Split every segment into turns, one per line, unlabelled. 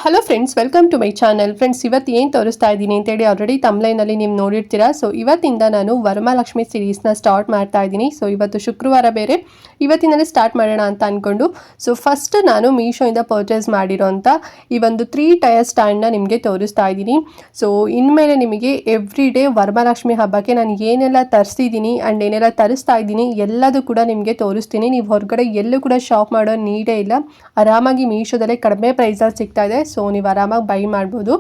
Hello friends, welcome to my channel. Friends, ಇವತ್ತು ಏನು ತೋರಿಸ್ತಾ ಇದ್ದೀನಿ ಅಂತೇಳಿ ಆಲ್ರೆಡಿ ತಮ್ಲೈನಲ್ಲಿ ನೀವು ನೋಡಿರ್ತೀರಾ. ಸೊ ಇವತ್ತಿಂದ ನಾನು ವರಮಹಾಲಕ್ಷ್ಮಿ ಸೀರೀಸ್ನ ಸ್ಟಾರ್ಟ್ ಮಾಡ್ತಾ ಇದ್ದೀನಿ. ಸೊ ಇವತ್ತು ಶುಕ್ರವಾರ ಬೇರೆ, ಇವತ್ತಿನಲ್ಲೇ ಸ್ಟಾರ್ಟ್ ಮಾಡೋಣ ಅಂತ ಅಂದ್ಕೊಂಡು ಸೊ ಫಸ್ಟ್ ನಾನು ಮೀಶೋಯಿಂದ ಪರ್ಚೇಸ್ ಮಾಡಿರೋಂಥ ಈ ಒಂದು 3 ಟೈರ್ ಸ್ಟ್ಯಾಂಡ್ನ ನಿಮಗೆ ತೋರಿಸ್ತಾ ಇದ್ದೀನಿ. ಸೊ ಇನ್ಮೇಲೆ ನಿಮಗೆ ಎವ್ರಿ ಡೇ ವರಮಹಾಲಕ್ಷ್ಮಿ ಹಬ್ಬಕ್ಕೆ ನಾನು ಏನೆಲ್ಲ ತರಿಸಿದ್ದೀನಿ ಆ್ಯಂಡ್ ಏನೆಲ್ಲ ತರಿಸ್ತಾ ಇದ್ದೀನಿ ಎಲ್ಲದೂ ಕೂಡ ನಿಮಗೆ ತೋರಿಸ್ತೀನಿ. ನೀವು ಹೊರಗಡೆ ಎಲ್ಲೂ ಕೂಡ ಶಾಪ್ ಮಾಡೋ ನೀಡೇ ಇಲ್ಲ. ಆರಾಮಾಗಿ ಮೀಶೋದಲ್ಲೇ ಕಡಿಮೆ ಪ್ರೈಸಲ್ಲಿ ಸಿಗ್ತಾ ಇದೆ. ಸೊ ನೀವು ಆರಾಮಾಗಿ ಬೈ ಮಾಡ್ಬೋದು.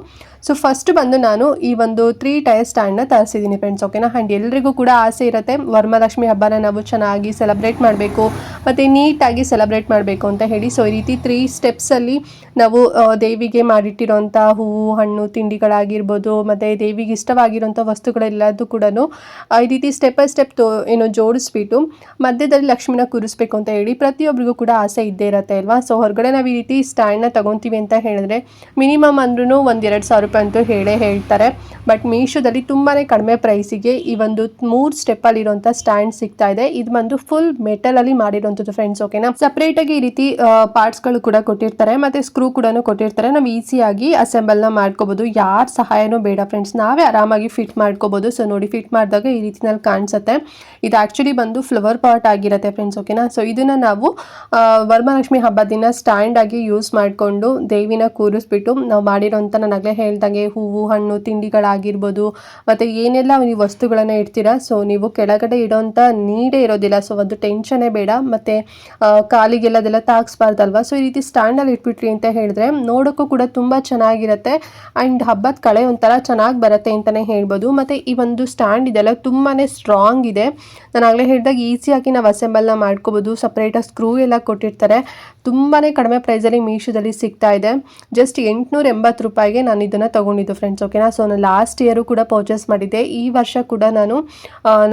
ಸೊ ಫಸ್ಟ್ ಬಂದು ನಾನು ಈ ಒಂದು 3 ಟೈರ್ ಸ್ಟ್ಯಾಂಡ್ನ ತರಿಸಿದ್ದೀನಿ ಫ್ರೆಂಡ್ಸ್, ಓಕೆನಾ. ಆ್ಯಂಡ್ ಎಲ್ರಿಗೂ ಕೂಡ ಆಸೆ ಇರುತ್ತೆ ವರಮಹಾಲಕ್ಷ್ಮಿ ಹಬ್ಬನ ನಾವು ಚೆನ್ನಾಗಿ ಸೆಲೆಬ್ರೇಟ್ ಮಾಡಬೇಕು ಮತ್ತು ನೀಟಾಗಿ ಸೆಲೆಬ್ರೇಟ್ ಮಾಡಬೇಕು ಅಂತ ಹೇಳಿ. ಸೊ ಈ ರೀತಿ 3 ಸ್ಟೆಪ್ಸಲ್ಲಿ ನಾವು ದೇವಿಗೆ ಮಾಡಿಟ್ಟಿರೋಂಥ ಹೂವು, ಹಣ್ಣು, ತಿಂಡಿಗಳಾಗಿರ್ಬೋದು ಮತ್ತು ದೇವಿಗೆ ಇಷ್ಟವಾಗಿರೋಂಥ ವಸ್ತುಗಳೆಲ್ಲದೂ ಕೂಡ ಈ ರೀತಿ ಸ್ಟೆಪ್ ಬೈ ಸ್ಟೆಪ್ ಜೋಡಿಸ್ಬಿಟ್ಟು ಮಧ್ಯದಲ್ಲಿ ಲಕ್ಷ್ಮಿನ ಕೂರಿಸ್ಬೇಕು ಅಂತ ಹೇಳಿ ಪ್ರತಿಯೊಬ್ಬರಿಗೂ ಕೂಡ ಆಸೆ ಇದ್ದೇ ಇರುತ್ತೆ ಅಲ್ವಾ. ಸೊ ಹೊರಗಡೆ ನಾವು ಈ ರೀತಿ ಸ್ಟ್ಯಾಂಡ್ನ ತೊಗೊತೀವಿ ಅಂತ ಹೇಳಿದ್ರೆ ಮಿನಿಮಮ್ ಅಂದ್ರೂ ಒಂದು 2,000 ರೂಪಾಯಿ ಅಂತೂ ಹೇಳ್ತಾರೆ. ಬಟ್ ಮೀಶೋದಲ್ಲಿ ತುಂಬಾ ಕಡಿಮೆ ಪ್ರೈಸಿಗೆ ಈ ಒಂದು 3 ಸ್ಟೆಪ್ಪಲ್ಲಿರುವಂಥ ಸ್ಟ್ಯಾಂಡ್ ಸಿಗ್ತಾ ಇದೆ. ಇದು ಬಂದು ಫುಲ್ ಮೆಟಲಲ್ಲಿ ಮಾಡಿರೋಂಥದ್ದು ಫ್ರೆಂಡ್ಸ್, ಓಕೆನಾ. ಸಪ್ರೇಟಾಗಿ ಈ ರೀತಿ ಪಾರ್ಟ್ಸ್ಗಳು ಕೂಡ ಕೊಟ್ಟಿರ್ತಾರೆ ಮತ್ತು ಸ್ಕ್ರೂ ಕೂಡ ಕೊಟ್ಟಿರ್ತಾರೆ. ನಾವು ಈಸಿಯಾಗಿ ಅಸೆಂಬಲ್ನ ಮಾಡ್ಕೋಬೋದು. ಯಾರ ಸಹಾಯನೂ ಬೇಡ ಫ್ರೆಂಡ್ಸ್, ನಾವೇ ಆರಾಮಾಗಿ ಫಿಟ್ ಮಾಡ್ಕೋಬೋದು. ಸೊ ನೋಡಿ, ಫಿಟ್ ಮಾಡಿದಾಗ ಈ ರೀತಿನಲ್ಲಿ ಕಾಣಿಸುತ್ತೆ. ಇದು ಆ್ಯಕ್ಚುಲಿ ಬಂದು ಫ್ಲವರ್ ಪಾಟ್ ಆಗಿರುತ್ತೆ ಫ್ರೆಂಡ್ಸ್, ಓಕೆನಾ. ಸೊ ಇದನ್ನು ನಾವು ವರಮಹಾಲಕ್ಷ್ಮಿ ಹಬ್ಬದ ದಿನ ಸ್ಟ್ಯಾಂಡ್ ಆಗಿ ಯೂಸ್ ಮಾಡಿಕೊಂಡು ದೇವಿನ ಕೂರಿಸ್ಬಿಟ್ಟು ನಾವು ಮಾಡಿರೋಂಥ ನಾನು ಆಗಲೇ ಹೇಳ್ದಂಗೆ ಹೂವು, ಹಣ್ಣು, ತಿಂಡಿಗಳಾಗಿರ್ಬೋದು ಮತ್ತು ಏನೆಲ್ಲ ನೀವು ವಸ್ತುಗಳನ್ನು ಇಡ್ತೀರಾ ಸೊ ನೀವು ಕೆಳಗಡೆ ಇಡೋಂಥ ನೀಡೇ ಇರೋದಿಲ್ಲ. ಸೊ ಅದು ಟೆನ್ಷನ್ನೇ ಬೇಡ. ಮತ್ತು ಕಾಲಿಗೆಲ್ಲ ಅದೆಲ್ಲ ತಾಗಿಸ್ಬಾರ್ದಲ್ವ. ಸೊ ಈ ರೀತಿ ಸ್ಟ್ಯಾಂಡಲ್ಲಿ ಇಟ್ಬಿಟ್ರಿ ಅಂತ ಹೇಳಿದ್ರೆ ನೋಡೋಕ್ಕೂ ಕೂಡ ತುಂಬ ಚೆನ್ನಾಗಿರುತ್ತೆ ಆ್ಯಂಡ್ ಹಬ್ಬದ ಕಳೆ ಒಂಥರ ಚೆನ್ನಾಗಿ ಬರುತ್ತೆ ಅಂತಲೇ ಹೇಳ್ಬೋದು. ಮತ್ತು ಈ ಒಂದು ಸ್ಟ್ಯಾಂಡ್ ಇದೆಲ್ಲ ತುಂಬಾ ಸ್ಟ್ರಾಂಗ್ ಇದೆ. ನಾನು ಆಗಲೇ ಹೇಳಿದಾಗ ಈಸಿಯಾಗಿ ನಾವು ಅಸೆಂಬಲ್ನ ಮಾಡ್ಕೋಬೋದು. ಸಪ್ರೇಟಾಗಿ ಸ್ಕ್ರೂ ಎಲ್ಲ ಕೊಟ್ಟಿರ್ತಾರೆ. ತುಂಬಾ ಕಡಿಮೆ ಪ್ರೈಸಲ್ಲಿ ಮೀಶೋದಲ್ಲಿ ಸಿಗ್ತಾ ಇದೆ. ಜಸ್ಟ್ 880 ರೂಪಾಯಿಗೆ ನಾನು ಇದನ್ನು ತೊಗೊಂಡಿದ್ದು ಫ್ರೆಂಡ್ಸ್, ಓಕೆನಾ. ಸೊ ನಾನು ಲಾಸ್ಟ್ ಇಯರು ಕೂಡ ಪರ್ಚೇಸ್ ಮಾಡಿದ್ದೆ. ಈ ವರ್ಷ ಕೂಡ ನಾನು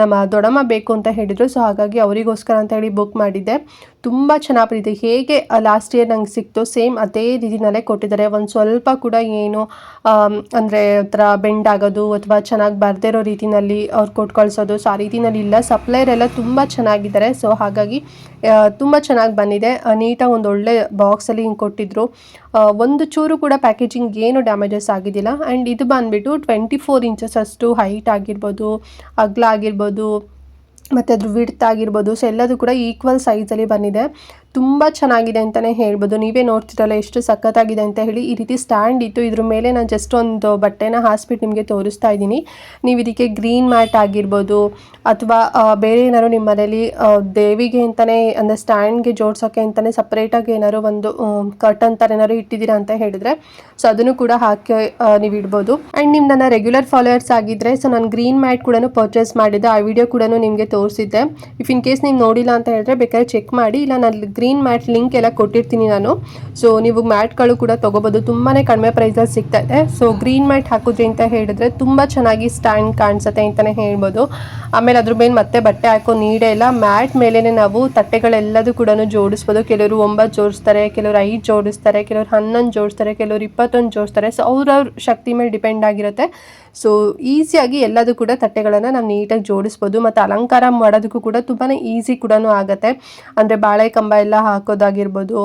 ನಮ್ಮ ದೊಡ್ಡಮ್ಮ ಬೇಕು ಅಂತ ಹೇಳಿದರು. ಸೊ ಹಾಗಾಗಿ ಅವರಿಗೋಸ್ಕರ ಅಂತ ಹೇಳಿ ಬುಕ್ ಮಾಡಿದ್ದೆ. ತುಂಬ ಚೆನ್ನಾಗಿ ಬಂದಿದೆ. ಹೇಗೆ ಲಾಸ್ಟ್ ಇಯರ್ ನಂಗೆ ಸಿಕ್ತು ಸೇಮ್ ಅದೇ ರೀತಿನಲ್ಲೇ ಕೊಟ್ಟಿದ್ದಾರೆ. ಒಂದು ಸ್ವಲ್ಪ ಕೂಡ ಏನು ಅಂದರೆ ಒಂಥರ ಬೆಂಡ್ ಆಗೋದು ಅಥವಾ ಚೆನ್ನಾಗಿ ಬರ್ದೇ ಇರೋ ರೀತಿನಲ್ಲಿ ಅವ್ರು ಕೊಟ್ಟು ಕಳಿಸೋದು ಸೊ ಆ ರೀತಿನಲ್ಲಿ ಇಲ್ಲ. ಸಪ್ಲೈಯರ್ ಎಲ್ಲ ತುಂಬ ಚೆನ್ನಾಗಿದ್ದಾರೆ. ಸೊ ಹಾಗಾಗಿ ತುಂಬ ಚೆನ್ನಾಗಿ ಬಂದಿದೆ. ನೀಟಾಗಿ ಒಂದು ಒಳ್ಳೆ ಬಾಕ್ಸಲ್ಲಿ ಹಿಂಗೆ ಕೊಟ್ಟಿದ್ರು. ಒಂದು ಚೂರು ಕೂಡ ಪ್ಯಾಕೇಜಿಂಗ್ ಏನು ಡ್ಯಾಮೇಜಸ್ ಆಗಿದ್ದಿಲ್ಲ. ಆ್ಯಂಡ್ ಇದು ಬಂದುಬಿಟ್ಟು 24 ಇಂಚಸ್ ಅಷ್ಟು ಹೈಟ್ ಆಗಿರ್ಬೋದು, ಅಗಲ ಆಗಿರ್ಬೋದು ಮತ್ತು ಅದ್ರ ವಿಡ್ತ್ ಆಗಿರ್ಬೋದು. ಸೊ ಎಲ್ಲದೂ ಕೂಡ ಈಕ್ವಲ್ ಸೈಜಲ್ಲಿ ಬಂದಿದೆ. ತುಂಬ ಚೆನ್ನಾಗಿದೆ ಅಂತಲೇ ಹೇಳ್ಬೋದು. ನೀವೇ ನೋಡ್ತಿರಲ್ಲ ಎಷ್ಟು ಸಖತ್ತಾಗಿದೆ ಅಂತ ಹೇಳಿ. ಈ ರೀತಿ ಸ್ಟ್ಯಾಂಡ್ ಇತ್ತು. ಇದ್ರ ಮೇಲೆ ನಾನು ಜಸ್ಟ್ ಒಂದು ಬಟ್ಟೆನ ಹಾಸ್ಬಿಟ್ಟು ನಿಮಗೆ ತೋರಿಸ್ತಾ ಇದ್ದೀನಿ. ನೀವು ಇದಕ್ಕೆ ಗ್ರೀನ್ ಮ್ಯಾಟ್ ಆಗಿರ್ಬೋದು ಅಥವಾ ಬೇರೆ ಏನಾದ್ರು ನಿಮ್ಮ ಮನೇಲಿ ದೇವಿಗೆ ಅಂತಲೇ ಅಂದರೆ ಸ್ಟ್ಯಾಂಡ್ಗೆ ಜೋಡ್ಸೋಕ್ಕೆ ಅಂತಲೇ ಸಪ್ರೇಟಾಗಿ ಏನಾದ್ರು ಒಂದು ಕರ್ಟನ್ ಥರ ಏನಾದ್ರು ಇಟ್ಟಿದ್ದೀರಾ ಅಂತ ಹೇಳಿದ್ರೆ ಸೊ ಅದನ್ನು ಕೂಡ ಹಾಕಿ ನೀವು ಇಡ್ಬೋದು. ಆ್ಯಂಡ್ ನೀವು ನನ್ನ ರೆಗ್ಯುಲರ್ ಫಾಲೋವರ್ಸ್ ಆಗಿದ್ದರೆ ಸೊ ನಾನು ಗ್ರೀನ್ ಮ್ಯಾಟ್ ಕೂಡ ಪರ್ಚೇಸ್ ಮಾಡಿದ್ದೆ. ಆ ವಿಡಿಯೋ ಕೂಡ ನಿಮಗೆ ತೋರಿಸಿದ್ದೆ. ಇಫ್ ಇನ್ ಕೇಸ್ ನೀವು ನೋಡಿಲ್ಲ ಅಂತ ಹೇಳಿದ್ರೆ ಬೇಕಾದ್ರೆ ಚೆಕ್ ಮಾಡಿ. ಇಲ್ಲ ನಾನು ಗ್ರೀನ್ ಮ್ಯಾಟ್ ಲಿಂಕ್ ಎಲ್ಲ ಕೊಟ್ಟಿರ್ತೀನಿ ನಾನು. ಸೊ ನೀವು ಮ್ಯಾಟ್ಗಳು ಕೂಡ ತೊಗೋಬೋದು. ತುಂಬಾ ಕಡಿಮೆ ಪ್ರೈಸಲ್ಲಿ ಸಿಗ್ತಾ ಇದೆ. ಸೊ ಗ್ರೀನ್ ಮ್ಯಾಟ್ ಹಾಕಿದ್ರಿ ಅಂತ ಹೇಳಿದ್ರೆ ತುಂಬ ಚೆನ್ನಾಗಿ ಸ್ಟ್ಯಾಂಡ್ ಕಾಣಿಸುತ್ತೆ ಅಂತಲೇ ಹೇಳ್ಬೋದು. ಆಮೇಲೆ ಅದ್ರ ಮೇಲೆ ಮತ್ತೆ ಬಟ್ಟೆ ಹಾಕೋ ನೀಡೇ ಇಲ್ಲ. ಮ್ಯಾಟ್ ಮೇಲೇ ನಾವು ತಟ್ಟೆಗಳೆಲ್ಲದೂ ಕೂಡ ಜೋಡಿಸ್ಬೋದು. ಕೆಲವರು 9 ಜೋಡಿಸ್ತಾರೆ, ಕೆಲವರು 5 ಜೋಡಿಸ್ತಾರೆ, ಕೆಲವರು 11 ಜೋಡಿಸ್ತಾರೆ, ಕೆಲವರು 21 ಜೋಡಿಸ್ತಾರೆ. ಸೊ ಅವ್ರವ್ರ ಶಕ್ತಿ ಮೇಲೆ ಡಿಪೆಂಡ್ ಆಗಿರುತ್ತೆ. ಸೊ ಈಸಿಯಾಗಿ ಎಲ್ಲದೂ ಕೂಡ ತಟ್ಟೆಗಳನ್ನು ನಾವು ನೀಟಾಗಿ ಜೋಡಿಸ್ಬೋದು. ಮತ್ತು ಅಲಂಕಾರ ಮಾಡೋದಕ್ಕೂ ಕೂಡ ತುಂಬಾ ಈಸಿ ಕೂಡ ಆಗುತ್ತೆ. ಅಂದರೆ ಬಾಳೆ ಕಂಬ ಎಲ್ಲ ಹಾಕೋದಾಗಿರ್ಬೋದು,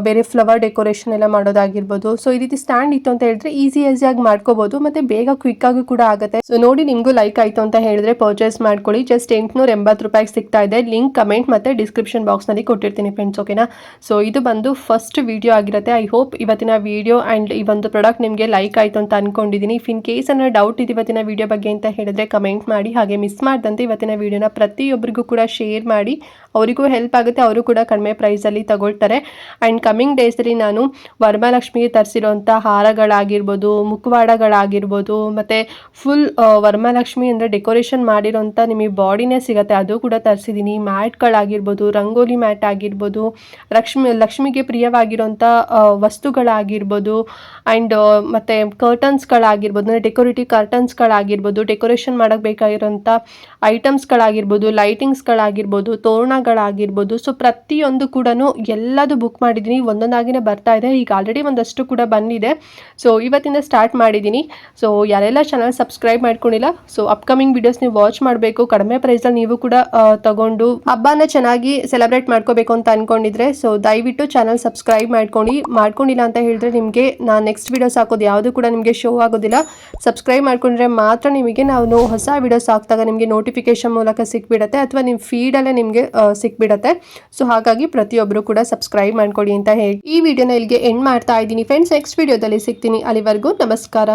ಬೇರೆ ಫ್ಲವರ್ ಡೆಕೋರೇಷನ್ ಎಲ್ಲ ಮಾಡೋದಾಗಿರ್ಬೋದು. ಸೊ ಈ ರೀತಿ ಸ್ಟ್ಯಾಂಡ್ ಇತ್ತು ಅಂತ ಹೇಳಿದ್ರೆ ಈಸಿಯಾಗಿ ಮಾಡ್ಕೋಬೋದು ಮತ್ತು ಬೇಗ ಕ್ವಿಕ್ಕಾಗಿ ಕೂಡ ಆಗುತ್ತೆ. ಸೊ ನೋಡಿ, ನಿಮಗೂ ಲೈಕ್ ಆಯಿತು ಅಂತ ಹೇಳಿದ್ರೆ ಪರ್ಚೇಸ್ ಮಾಡ್ಕೊಳ್ಳಿ. ಜಸ್ಟ್ 880 ರೂಪಾಯಿಗೆ ಸಿಗ್ತಾ ಇದೆ. ಲಿಂಕ್ ಕಮೆಂಟ್ ಮತ್ತು ಡಿಸ್ಕ್ರಿಪ್ಷನ್ ಬಾಕ್ಸ್ನಲ್ಲಿ ಕೊಟ್ಟಿರ್ತೀನಿ ಫ್ರೆಂಡ್ಸ್, ಓಕೆನಾ. ಸೊ ಇದು ಬಂದು ಫಸ್ಟ್ ವಿಡಿಯೋ ಆಗಿರುತ್ತೆ. ಐ ಹೋಪ್ ಇವತ್ತಿನ ವಿಡಿಯೋ ಆ್ಯಂಡ್ ಈ ಒಂದು ಪ್ರಾಡಕ್ಟ್ ನಿಮಗೆ ಲೈಕ್ ಆಯಿತು ಅಂತ ಅಂದ್ಕೊಂಡಿದ್ದೀನಿ. ಇಫ್ ಇನ್ ಕೇಸ್ ಅನ್ನೋ ಡೌಟ್ ಇದೆ ಇವತ್ತಿನ ವಿಡಿಯೋ ಬಗ್ಗೆ ಅಂತ ಹೇಳಿದ್ರೆ ಕಮೆಂಟ್ ಮಾಡಿ. ಹಾಗೆ ಮಿಸ್ ಮಾಡ್ದಂತೆ ಇವತ್ತಿನ ವಿಡಿಯೋನ ಪ್ರತಿಯೊಬ್ಬರಿಗೂ ಕೂಡ ಶೇರ್ ಮಾಡಿ. ಅವರಿಗೂ ಹೆಲ್ಪ್ ಆಗುತ್ತೆ, ಅವರು ಕೂಡ ಕಡಿಮೆ ಪ್ರೈಸಲ್ಲಿ ತಗೊಳ್ತಾರೆ. ಆ್ಯಂಡ್ ಕಮಿಂಗ್ ಡೇಸಲ್ಲಿ ನಾನು ವರಮಹಾಲಕ್ಷ್ಮಿಗೆ ತರಿಸಿರೋಂಥ ಹಾರಗಳಾಗಿರ್ಬೋದು, ಮುಖವಾಡಗಳಾಗಿರ್ಬೋದು ಮತ್ತು ಫುಲ್ ವರಮಹಾಲಕ್ಷ್ಮಿ ಅಂದರೆ ಡೆಕೋರೇಷನ್ ಮಾಡಿರೋಂಥ ನಿಮಗೆ ಬಾಡಿನೇ ಸಿಗುತ್ತೆ, ಅದು ಕೂಡ ತರಿಸಿದ್ದೀನಿ. ಮ್ಯಾಟ್ಗಳಾಗಿರ್ಬೋದು, ರಂಗೋಲಿ ಮ್ಯಾಟ್ ಆಗಿರ್ಬೋದು, ಲಕ್ಷ್ಮಿಗೆ ಪ್ರಿಯವಾಗಿರೋಂಥ ವಸ್ತುಗಳಾಗಿರ್ಬೋದು ಆ್ಯಂಡ್ ಮತ್ತು ಕರ್ಟನ್ಸ್ಗಳಾಗಿರ್ಬೋದು, ಅಂದರೆ ಡೆಕೋರೇಟಿವ್ ಕರ್ಟನ್ಸ್ಗಳಾಗಿರ್ಬೋದು, ಡೆಕೋರೇಷನ್ ಮಾಡೋಕ್ಕೆ ಬೇಕಾಗಿರೋಂಥ ಐಟಮ್ಸ್ಗಳಾಗಿರ್ಬೋದು, ಲೈಟಿಂಗ್ಸ್ಗಳಾಗಿರ್ಬೋದು, ತೋರಣ ಬಣ್ಣಗಳಾಗಿರ್ಬೋದು, ಸೊ ಪ್ರತಿಯೊಂದು ಕೂಡ ಎಲ್ಲದು ಬುಕ್ ಮಾಡಿದ್ದೀನಿ, ಒಂದೊಂದಾಗಿನೇ ಬರ್ತಾ ಇದೆ. ಈಗ ಆಲ್ರೆಡಿ ಒಂದಷ್ಟು ಕೂಡ ಬಂದಿದೆ. ಸೊ ಇವತ್ತಿಂದ ಸ್ಟಾರ್ಟ್ ಮಾಡಿದ್ದೀನಿ. ಸೊ ಯಾರೆಲ್ಲ ಚಾನಲ್ ಸಬ್ಸ್ಕ್ರೈಬ್ ಮಾಡ್ಕೊಂಡಿಲ್ಲ, ಸೊ ಅಪ್ಕಮಿಂಗ್ ವಿಡಿಯೋಸ್ ನೀವು ವಾಚ್ ಮಾಡಬೇಕು. ಕಡಿಮೆ ಪ್ರೈಸಲ್ಲಿ ನೀವು ಕೂಡ ತಗೊಂಡು ಹಬ್ಬನ ಚೆನ್ನಾಗಿ ಸೆಲೆಬ್ರೇಟ್ ಮಾಡ್ಕೋಬೇಕು ಅಂತ ಅನ್ಕೊಂಡಿದ್ರೆ ಸೊ ದಯವಿಟ್ಟು ಚಾನಲ್ ಸಬ್ಸ್ಕ್ರೈಬ್ ಮಾಡ್ಕೊಂಡಿಲ್ಲ ಅಂತ ಹೇಳಿದ್ರೆ ನಿಮಗೆ ನಾನು ನೆಕ್ಸ್ಟ್ ವಿಡಿಯೋಸ್ ಹಾಕೋದು ಯಾವುದು ಕೂಡ ನಿಮಗೆ ಶೋ ಆಗೋದಿಲ್ಲ. ಸಬ್ಸ್ಕ್ರೈಬ್ ಮಾಡ್ಕೊಂಡ್ರೆ ಮಾತ್ರ ನಿಮಗೆ ನಾವು ಹೊಸ ವಿಡಿಯೋಸ್ ಹಾಕಿದಾಗ ನಿಮಗೆ ನೋಟಿಫಿಕೇಶನ್ ಮೂಲಕ ಸಿಕ್ಬಿಡುತ್ತೆ, ಅಥವಾ ನಿಮ್ಮ ಫೀಡಲ್ಲೇ ನಿಮಗೆ ಸಿಕ್ಬಿಡುತ್ತೆ. ಸೊ ಹಾಗಾಗಿ ಪ್ರತಿಯೊಬ್ಬರು ಕೂಡ ಸಬ್ಸ್ಕ್ರೈಬ್ ಮಾಡ್ಕೊಳ್ಳಿ ಅಂತ ಹೇಳಿ ಈ ವಿಡಿಯೋನ ಇಲ್ಲಿಗೆ ಎಂಡ್ ಮಾಡ್ತಾ ಇದ್ದೀನಿ ಫ್ರೆಂಡ್ಸ್. ನೆಕ್ಸ್ಟ್ ವಿಡಿಯೋದಲ್ಲಿ ಸಿಗ್ತೀನಿ. ಅಲ್ಲಿವರೆಗೂ ನಮಸ್ಕಾರ.